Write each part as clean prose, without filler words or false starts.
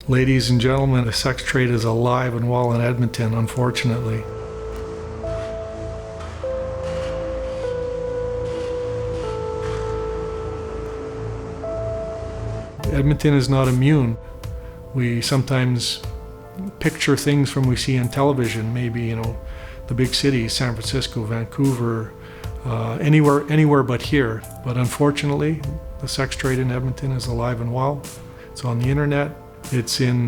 Ladies and gentlemen, the sex trade is alive and well in Edmonton, unfortunately. Edmonton is not immune. We sometimes picture things from we see on television, maybe, the big cities, San Francisco, Vancouver, anywhere but here. But unfortunately, the sex trade in Edmonton is alive and well. It's on the internet. It's in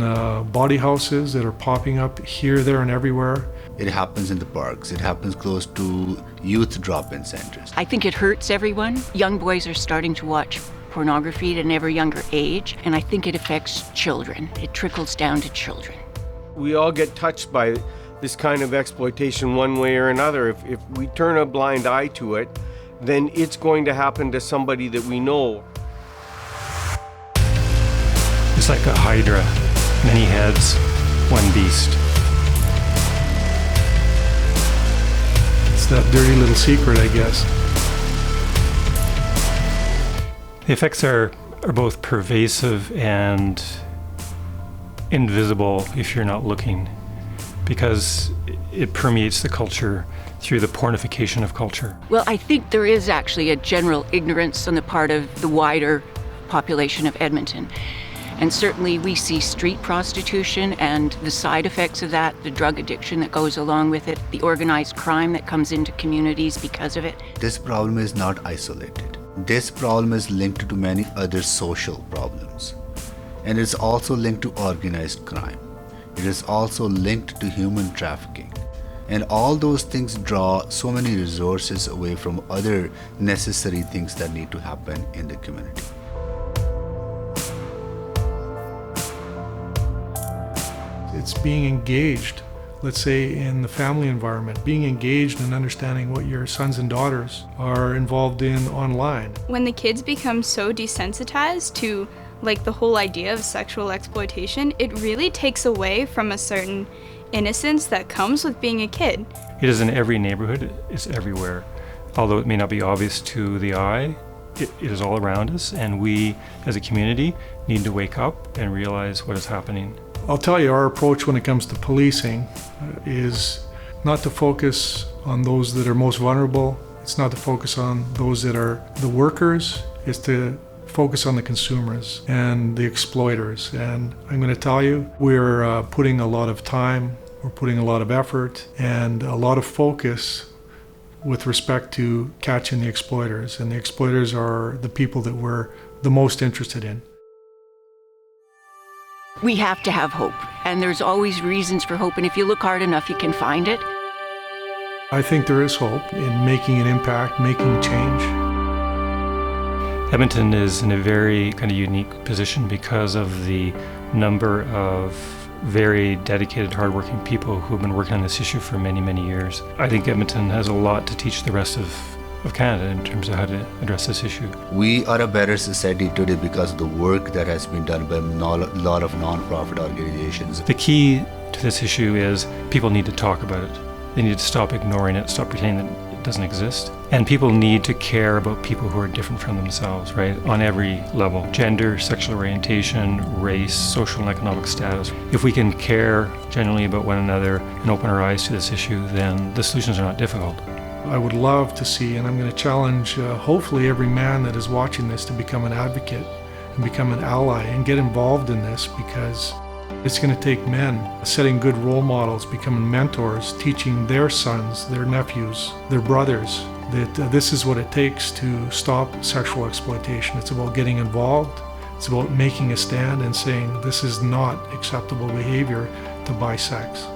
body houses that are popping up here, there, and everywhere. It happens in the parks. It happens close to youth drop-in centers. I think it hurts everyone. Young boys are starting to watch pornography at an ever younger age, and I think it affects children. It trickles down to children. We all get touched by this kind of exploitation one way or another. If we turn a blind eye to it, then it's going to happen to somebody that we know. It's like a hydra, many heads, one beast. It's that dirty little secret, I guess. The effects are both pervasive and invisible if you're not looking, because it permeates the culture through the pornification of culture. Well, I think there is actually a general ignorance on the part of the wider population of Edmonton. And certainly we see street prostitution and the side effects of that, the drug addiction that goes along with it, the organized crime that comes into communities because of it. This problem is not isolated. This problem is linked to many other social problems. And it's also linked to organized crime. It is also linked to human trafficking. And all those things draw so many resources away from other necessary things that need to happen in the community. It's being engaged, let's say in the family environment, being engaged and understanding what your sons and daughters are involved in online. When the kids become so desensitized to the whole idea of sexual exploitation, it really takes away from a certain innocence that comes with being a kid. It is in every neighborhood, it's everywhere. Although it may not be obvious to the eye, it is all around us, and we as a community need to wake up and realize what is happening. I'll tell you, our approach when it comes to policing is not to focus on those that are most vulnerable. It's not to focus on those that are the workers. It's to focus on the consumers and the exploiters. And I'm going to tell you, we're putting a lot of time, we're putting a lot of effort and a lot of focus with respect to catching the exploiters. And the exploiters are the people that we're the most interested in. We have to have hope, and there's always reasons for hope, and if you look hard enough, you can find it. I think there is hope in making an impact, making change. Edmonton is in a very kind of unique position because of the number of very dedicated, hardworking people who have been working on this issue for many, many years. I think Edmonton has a lot to teach the rest of Canada in terms of how to address this issue. We are a better society today because of the work that has been done by a lot of non-profit organizations. The key to this issue is people need to talk about it. They need to stop ignoring it, stop pretending that it doesn't exist. And people need to care about people who are different from themselves, right? On every level. Gender, sexual orientation, race, social and economic status. If we can care genuinely about one another and open our eyes to this issue, then the solutions are not difficult. I would love to see, and I'm going to challenge hopefully every man that is watching this to become an advocate and become an ally and get involved in this, because it's going to take men setting good role models, becoming mentors, teaching their sons, their nephews, their brothers that this is what it takes to stop sexual exploitation. It's about getting involved. It's about making a stand and saying this is not acceptable behavior to buy sex.